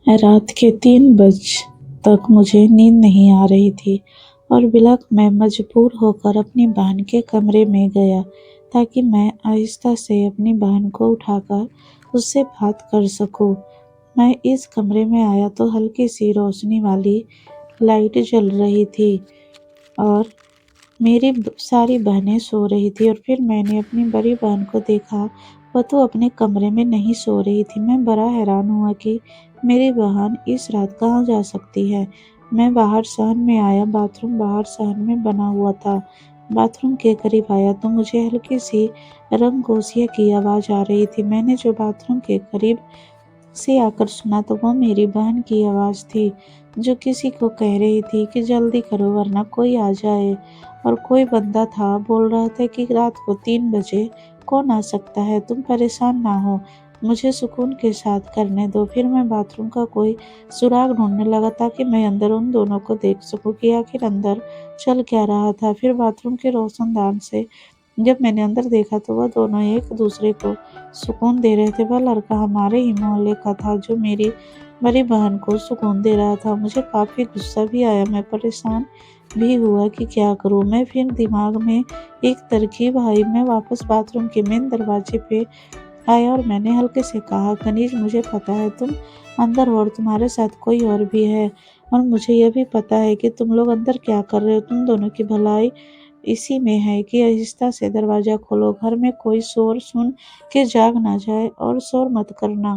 رات کے 3 بج تک مجھے نیند نہیں آ رہی تھی اور بلک میں مجبور ہو کر اپنی بہن کے کمرے میں گیا تاکہ میں آہستہ سے اپنی بہن کو اٹھا کر اس سے بات کر سکوں۔ میں اس کمرے میں آیا تو ہلکی سی روشنی والی لائٹ جل رہی تھی اور میری ساری بہنیں سو رہی تھی، اور پھر میں نے اپنی بڑی بہن کو دیکھا، وہ تو اپنے کمرے میں نہیں سو رہی تھی۔ میں بڑا حیران ہوا کہ میری بہن اس رات کہاں جا سکتی ہے۔ میں باہر صحن میں آیا، باتھ روم باہر صحن میں بنا ہوا تھا۔ باتھ روم کے قریب آیا تو مجھے ہلکی سی رنگ گوشیاں کی آواز آ رہی تھی۔ میں نے جو باتھ روم کے قریب سے آ کر سنا تو وہ میری بہن کی آواز تھی، جو کسی کو کہہ رہی تھی کہ جلدی کرو ورنہ کوئی آ جائے، اور کوئی بندہ تھا بول رہا تھا کہ رات کو 3 بجے کون آ سکتا ہے، تم پریشان نہ ہو، مجھے سکون کے ساتھ کرنے دو۔ پھر میں باتھ روم کا کوئی سراغ ڈھونڈنے لگا تاکہ میں اندر ان دونوں کو دیکھ سکوں کہ آخر اندر چل کیا رہا تھا۔ پھر باتھ روم کے روشن دان سے جب میں نے اندر دیکھا تو وہ دونوں ایک دوسرے کو سکون دے رہے تھے۔ وہ لڑکا ہمارے ہی محلے کا تھا جو میری بڑی بہن کو سکون دے رہا تھا۔ مجھے کافی غصہ بھی آیا، میں پریشان بھی ہوا کہ کیا کروں۔ میں پھر دماغ میں ایک ترکیب آئی، میں واپس باتھ روم کے مین دروازے پہ آیا اور میں نے ہلکے سے کہا، کنیز مجھے پتا ہے تم اندر ہو اور تمہارے ساتھ کوئی اور بھی ہے، اور مجھے یہ بھی پتا ہے کہ تم لوگ اندر کیا کر رہے ہو۔ تم دونوں کی بھلائی اسی میں ہے کہ آہستہ سے دروازہ کھولو، گھر میں کوئی شور سن کے جاگ نہ جائے، اور شور مت کرنا۔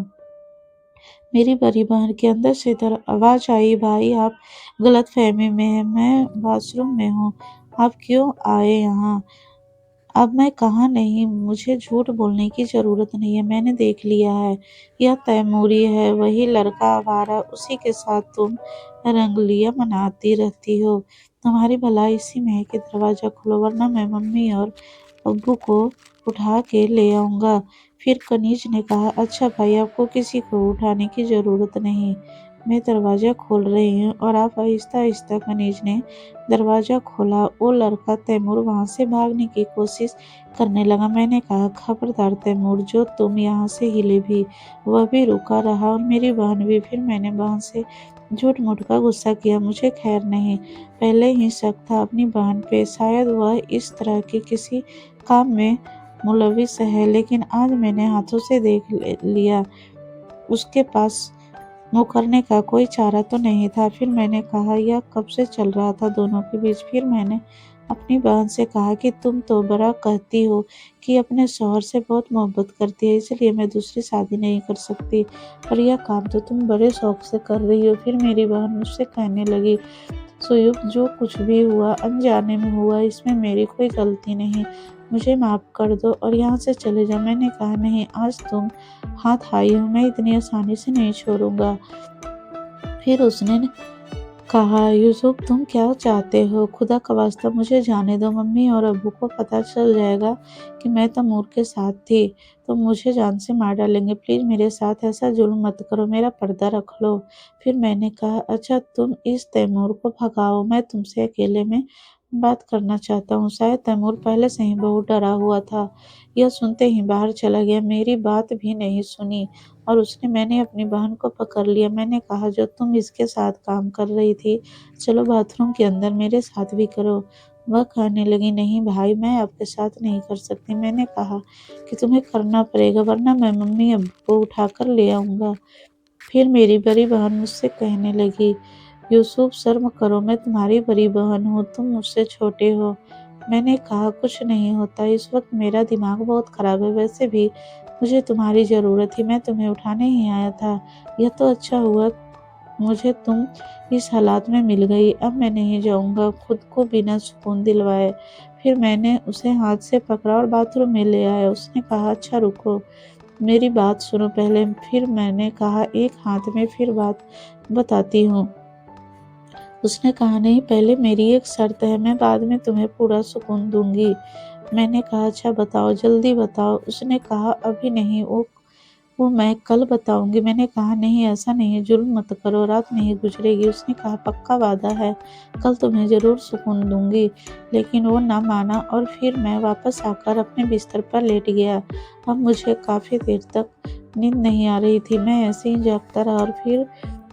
میری بڑی بہن کے اندر سے آواز آئی، بھائی آپ غلط فہمی میں ہیں، میں واش روم میں ہوں، آپ کیوں آئے یہاں؟ اب میں کہا نہیں، مجھے جھوٹ بولنے کی ضرورت نہیں ہے، میں نے دیکھ لیا ہے، یہ تیموری ہے، وہی لڑکا آوارہ، اسی کے ساتھ تم رنگلیاں مناتی رہتی ہو۔ تمہاری بھلائی اسی میں ہے کہ دروازہ کھولو ورنہ میں ممی اور ابو کو اٹھا کے لے آؤں گا۔ پھر کنیز نے کہا، اچھا بھائی، آپ کو کسی کو اٹھانے کی ضرورت نہیں، میں دروازہ کھول رہی ہوں، اور آپ آہستہ آہستہ۔ کنیز نے دروازہ کھولا، وہ لڑکا تیمور وہاں سے بھاگنے کی کوشش کرنے لگا۔ میں نے کہا، خبردار تیمور، جو تم یہاں سے ہلے بھی۔ وہ بھی رکا رہا اور میری بہن بھی۔ پھر میں نے بہن سے جھوٹ موٹ کا غصہ کیا، مجھے خیر نہیں پہلے ہی شک تھا اپنی بہن پہ، شاید وہ اس طرح کے کسی کام میں ملوث ہے، لیکن آج میں نے ہاتھوں سے دیکھ لیا اس کے پاس مکرنے کا کوئی چارہ تو نہیں تھا۔ پھر میں نے کہا، یہ کب سے چل رہا تھا دونوں کے بیچ؟ پھر میں نے اپنی بہن سے کہا کہ تم تو بڑا کہتی ہو کہ اپنے شوہر سے بہت محبت کرتی ہے، اس لیے میں دوسری شادی نہیں کر سکتی، اور یہ کام تو تم بڑے شوق سے کر رہی ہو۔ پھر میری بہن مجھ سے کہنے لگی، سیوب، جو کچھ بھی ہوا انجانے میں ہوا، اس میں میری کوئی غلطی نہیں، مجھے معاف کر دو اور یہاں سے چلے جاؤ۔ میں نے کہا، نہیں، آج تم ہاتھ آئی ہو، میں اتنی آسانی سے نہیں چھوڑوں گا۔ پھر اس نے کہا، یوسف، تم کیا چاہتے ہو؟ خدا کا واسطہ مجھے جانے دو، ممی اور ابو کو پتہ چل جائے گا کہ میں تیمور کے ساتھ تھی تو مجھے جان سے مار ڈالیں گے، پلیز میرے ساتھ ایسا ظلم مت کرو، میرا پردہ رکھ لو۔ پھر میں نے کہا، اچھا تم اس تیمور کو بھگاؤ، میں تم سے اکیلے میں بات کرنا چاہتا ہوں۔ شاید تیمور پہلے سے ہی بہت ڈرا ہوا تھا، یہ سنتے ہی باہر چلا گیا، میری بات بھی نہیں سنی، اور میں نے اپنی بہن کو پکڑ لیا۔ میں نے کہا، جو تم اس کے ساتھ کام کر رہی تھی، چلو باتھ روم کے اندر میرے ساتھ بھی کرو۔ وہ کہنے لگی، نہیں بھائی، میں آپ کے ساتھ نہیں کر سکتی۔ میں نے کہا کہ تمہیں کرنا پڑے گا ورنہ میں ممی ابو کو اٹھا کر لے آؤں گا۔ پھر میری بڑی بہن مجھ سے کہنے لگی، یوسف، شرم کرو، میں تمہاری بڑی بہن ہوں، تم مجھ سے چھوٹے ہو۔ میں نے کہا، کچھ نہیں ہوتا، اس وقت میرا دماغ بہت خراب ہے، ویسے بھی مجھے تمہاری ضرورت تھی، میں تمہیں اٹھانے ہی آیا تھا، یہ تو اچھا ہوا مجھے تم اس حالات میں مل گئی، اب میں نہیں جاؤں گا خود کو بنا سکون دلوائے۔ پھر میں نے اسے ہاتھ سے پکڑا اور باتھ روم میں لے آیا۔ اس نے کہا، اچھا رکو، میری بات سنو پہلے۔ پھر میں نے کہا، ایک ہاتھ میں پھر بات بتاتی ہوں۔ اس نے کہا، نہیں، پہلے میری ایک شرط ہے، میں بعد میں تمہیں پورا سکون دوں گی۔ میں نے کہا، اچھا بتاؤ، جلدی بتاؤ۔ اس نے کہا، ابھی نہیں، وہ میں کل بتاؤں گی۔ میں نے کہا، نہیں، ایسا نہیں، ظلم مت کرو، رات نہیں گزرے گی۔ اس نے کہا، پکا وعدہ ہے، کل تمہیں ضرور سکون دوں گی۔ لیکن وہ نہ مانا، اور پھر میں واپس آ کر اپنے بستر پر لیٹ گیا۔ اب مجھے کافی دیر تک نیند نہیں آ رہی تھی، میں ایسے ہی جاگتا رہا، اور پھر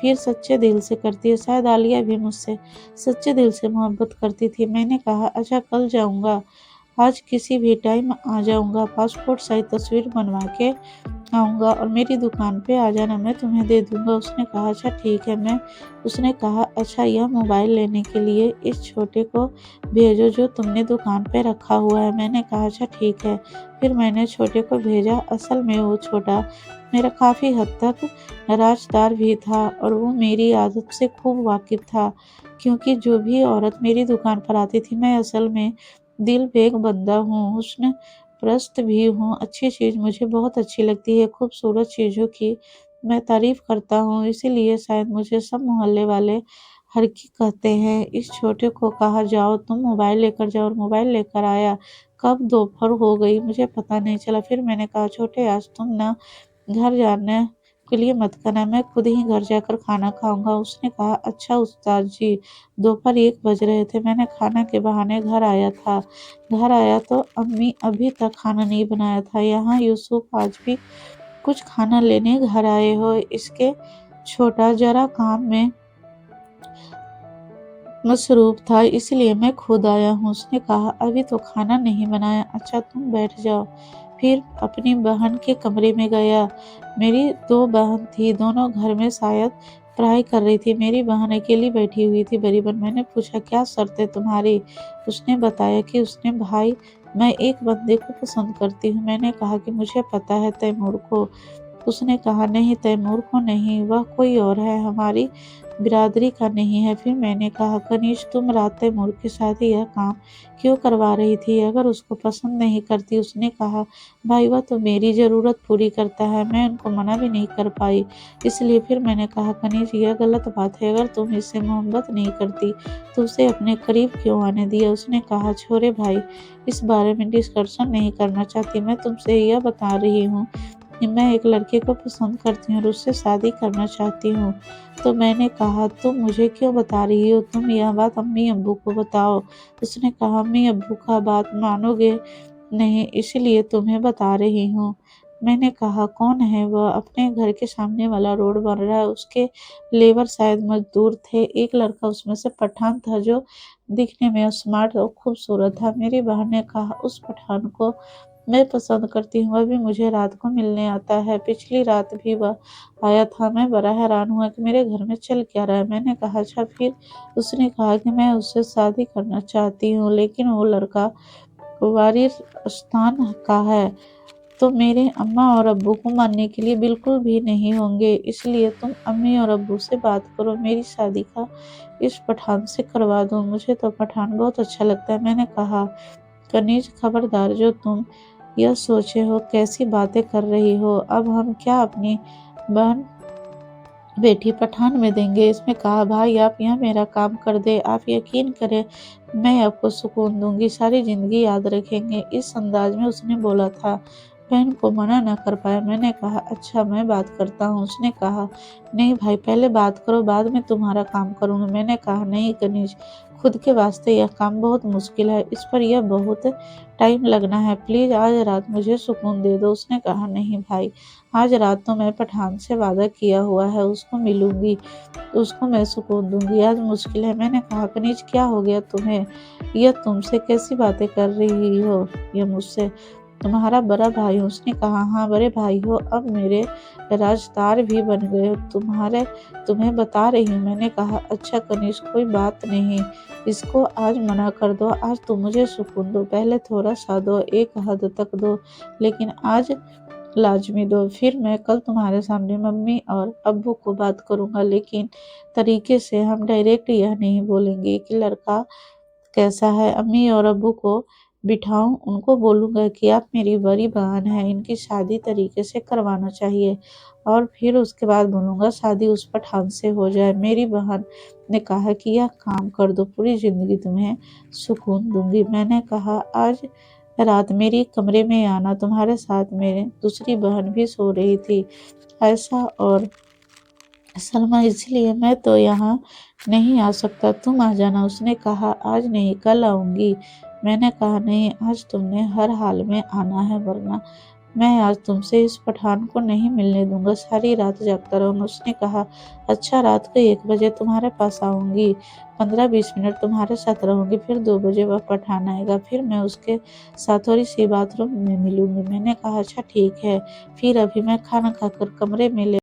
پھر سچے دل سے کرتی ہے۔ شاید عالیہ بھی مجھ سے سچے دل سے محبت کرتی تھی۔ میں نے کہا اچھا کل جاؤں گا، آج کسی بھی ٹائم آ جاؤں گا، پاسپورٹ سائز تصویر بنوا کے آؤں گا اور میری دکان پہ آ جانا، میں تمہیں دے دوں گا۔ اس نے کہا اچھا ٹھیک ہے۔ اس نے کہا اچھا یہ موبائل لینے کے لیے اس چھوٹے کو بھیجو جو تم نے دکان پہ رکھا ہوا ہے۔ میں نے کہا اچھا ٹھیک ہے۔ پھر میں نے چھوٹے کو بھیجا۔ اصل میں وہ چھوٹا میرا کافی حد تک رازدار بھی تھا اور وہ میری عادت سے خوب واقف تھا، کیونکہ جو بھی عورت میری دکان پر آتی تھی، میں اصل میں دل بیگ بندہ ہوں، حسن پرست بھی ہوں۔ اچھی چیز مجھے بہت اچھی لگتی ہے، خوبصورت چیزوں کی میں تعریف کرتا ہوں، اسی لیے شاید مجھے سب محلے والے ہرکی کہتے ہیں۔ اس چھوٹے کو کہا جاؤ تم موبائل لے کر جاؤ، اور موبائل لے کر آیا۔ کب دوپہر ہو گئی مجھے پتہ نہیں چلا۔ پھر میں نے کہا چھوٹے آج تم نہ گھر جانے کے لیے مت کرنا، میں خود ہی گھر جا کر کھانا کھاؤں گا۔ اس نے کہا اچھا استاد جی۔ دوپہر 1 بج رہے تھے۔ میں نے کھانا کے بہانے گھر آیا تو امی ابھی تک کھانا نہیں بنایا تھا۔ یہاں یوسف آج بھی کچھ کھانا لینے گھر آئے ہو؟ اس کے چھوٹا ذرا کام میں مصروف تھا، اس لیے میں خود آیا ہوں۔ اس نے کہا ابھی تو کھانا نہیں بنایا؟ اچھا تم بیٹھ جاؤ۔ پھر اپنی بہن کے کمرے میں گیا۔ میری 2 بہن تھی، دونوں گھر میں شاید پڑھائی کر رہی تھی۔ میری بہن اکیلی بیٹھی ہوئی تھی۔ بڑی بہن، میں نے پوچھا کیا شرط ہے تمہاری؟ اس نے بتایا کہ اس نے بھائی میں ایک بندے کو پسند کرتی ہوں۔ میں نے کہا کہ مجھے پتہ ہے، تیمور کو۔ اس نے کہا نہیں تیمور کو نہیں، وہ کوئی اور ہے، ہماری برادری کا نہیں ہے۔ پھر میں نے کہا کنیز تم رات تیمور کے ساتھ یہ کام کیوں کروا رہی تھی اگر اس کو پسند نہیں کرتی؟ اس نے کہا بھائی وہ تو میری ضرورت پوری کرتا ہے، میں ان کو منع بھی نہیں کر پائی، اس لیے۔ پھر میں نے کہا کنیز یہ غلط بات ہے، اگر تم اس سے محبت نہیں کرتی تو اسے اپنے قریب کیوں آنے دیا؟ اس نے کہا چھوڑے بھائی، اس بارے میں ڈسکشن نہیں کرنا چاہتی، میں تم سے یہ بتا رہی ہوں کہ میں ایک لڑکے کو پسند کرتی ہوں اور اس سے شادی کرنا چاہتی ہوں۔ تو میں نے کہا تم مجھے کیوں بتا رہی ہو؟ تم یہ بات امی ابو کو بتاؤ۔ اس نے کہا امی ابو کا بات مانو گے نہیں، اس لیے تمہیں بتا رہی ہوں۔ میں نے کہا کون ہے وہ؟ اپنے گھر کے سامنے والا روڈ بن رہا ہے، اس کے لیبر شاید مزدور تھے، ایک لڑکا اس میں سے پٹھان تھا جو دکھنے میں اسمارٹ اور خوبصورت تھا۔ میری بہن نے کہا اس پٹھان کو میں پسند کرتی ہوں، وہ بھی مجھے رات کو ملنے آتا ہے، پچھلی رات بھی وہ آیا تھا۔ میں بڑا حیران ہوا کہ میرے گھر میں چل کیا رہا ہے۔ میں نے کہا اچھا پھر؟ اس نے کہا کہ میں اس سے شادی کرنا چاہتی ہوں، لیکن وہ لڑکا وارستان کا ہے تو میرے اماں اور ابو کو ماننے کے لیے بالکل بھی نہیں ہوں گے، اس لیے تم امی اور ابو سے بات کرو، میری شادی کا اس پٹھان سے کروا دو، مجھے تو پٹھان بہت اچھا لگتا ہے۔ میں نے کہا کنیز خبردار، جو تم یہ سوچے ہو کیسی باتیں کر رہی ہو، اب ہم کیا اپنی بہن بیٹی پٹھان میں دیں گے؟ اس میں کہا بھائی آپ یہ میرا کام کر دیں، آپ یقین کریں میں آپ کو سکون دوں گی، ساری زندگی یاد رکھیں گے۔ اس انداز میں اس نے بولا تھا، بہن کو منع نہ کر پایا۔ میں نے کہا اچھا میں بات کرتا ہوں۔ اس نے کہا نہیں بھائی پہلے بات کرو، بعد میں تمہارا کام کروں گا۔ میں نے کہا نہیں کنیز، خود کے واسطے یہ کام بہت مشکل ہے، اس پر یہ بہت ٹائم لگنا ہے، پلیز آج رات مجھے سکون دے دو۔ اس نے کہا نہیں بھائی، آج رات تو میں پٹھان سے وعدہ کیا ہوا ہے، اس کو ملوں گی، اس کو میں سکون دوں گی، آج مشکل ہے۔ میں نے کہا کنیز کیا ہو گیا تمہیں؟ یہ تم سے کیسی باتیں کر رہی ہو؟ یہ مجھ سے تمہارا بڑا بھائی ہوں۔ اس نے کہا ہاں بڑے بھائی ہو، اب میرے رازدار بھی بن گئے ہو، تمہیں بتا رہی ہوں۔ میں نے کہا اچھا کنیز کوئی بات نہیں، اس کو آج منع کر دو، آج تم مجھے سکون دو، پہلے تھوڑا سا دو، ایک حد تک دو، لیکن آج لازمی دو، پھر میں کل تمہارے سامنے ممی اور ابو کو بات کروں گا، لیکن طریقے سے ہم ڈائریکٹ یہ نہیں بولیں گے کہ لڑکا کیسا ہے، امی اور ابو کو بٹھاؤں، ان کو بولوں گا کہ آپ میری بڑی بہن ہیں، ان کی شادی طریقے سے کروانا چاہیے، اور پھر اس کے بعد بولوں گا شادی اس پٹھان سے ہو جائے۔ میری بہن نے کہا کہ یہ کام کر دو، پوری زندگی تمہیں سکون دوں گی۔ میں نے کہا آج رات میری کمرے میں آنا، تمہارے ساتھ میری دوسری بہن بھی سو رہی تھی، عائشہ اور سلمیٰ، اس لیے میں تو یہاں نہیں آ سکتا، تم آ جانا۔ اس نے کہا آج نہیں کل آؤں گی۔ میں نے کہا نہیں آج تم نے ہر حال میں آنا ہے، ورنہ میں آج تم سے اس پٹھان کو نہیں ملنے دوں گا، ساری رات جاگتا رہوں گا۔ اس نے کہا، اچھا، رات کو 1 بجے تمہارے پاس آؤں گی، 15-20 منٹ تمہارے ساتھ رہوں گی، پھر 2 بجے وہ پٹھان آئے گا، پھر میں اس کے ساتھ تھوڑی سی باتھ روم میں ملوں گی۔ میں نے کہا، اچھا ٹھیک ہے، پھر ابھی میں کھانا کھا کر کمرے میں